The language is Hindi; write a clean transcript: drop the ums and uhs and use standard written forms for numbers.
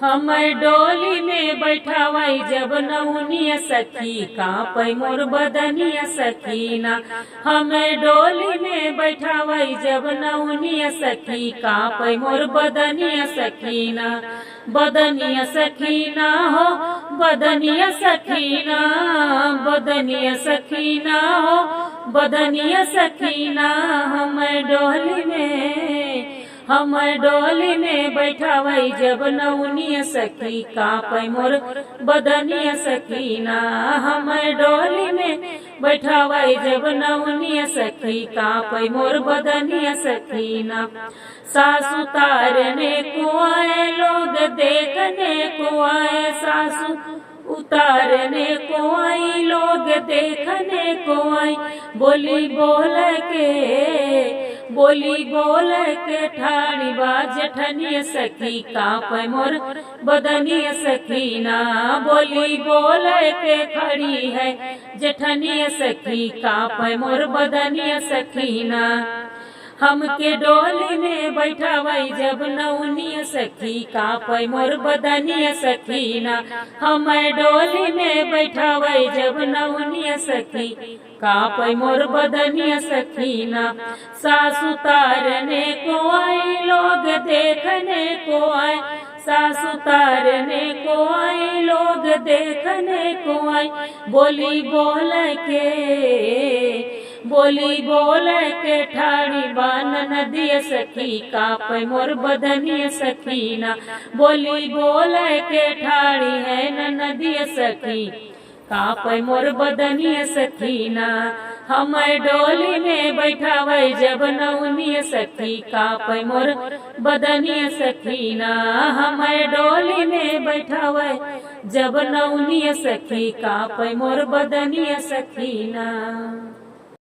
हमर डोली में बैठावई जब नौनिया सखी कांपै मोर बदनिया सखीना। हमें डोली में बैठावई जब नौनिया सखी कांपै मोर बदनिया सखीना। बदनिया सखीना हो बदनिया सखीना, बदनिया सखीना हो बदनिया सखीना। हमर डोली में बैठावई जब नौनिया सखी कांपै मोर बदनिया सखीना। हमर डोली में बैठावई जब नौनिया सखी कांपै मोर बदनिया सखीना। सासु तारने को आए लोग देखने को आए, सासु उतारने को आई लोग देखने को आई। बोली बोल के ठाणी बाज ठनिया सखी कांपै मोर बदनिया सखीना। बोली बोल के खड़ी है जेठनिया सखी कांपै मोर बदनिया सखीना। हमके डोली में बैठावई जब नौनिया सखी कांपै मोर बदनिया सखीना। हमें डोली में बैठावई जब नौनिया सखी कांपै मोर बदनिया सखीना। सासु तारने को आई लोग देखने को आए, सासु तारने को आई लोग देखने को आई। बोली बोल के ठाणी बान नदिया सखी कांपै मोर बदनिया सखीना। बोली बोल के ठाणी है न नदिया सखी कांपै मोर बदनिया सखीना। हमें डोली में बैठावई जब नौनिया सखी कांपै मोर बदनिया सखीना। हमें डोली में बैठावई जब नौनिया सखी कांपै मोर बदनिया सखीना।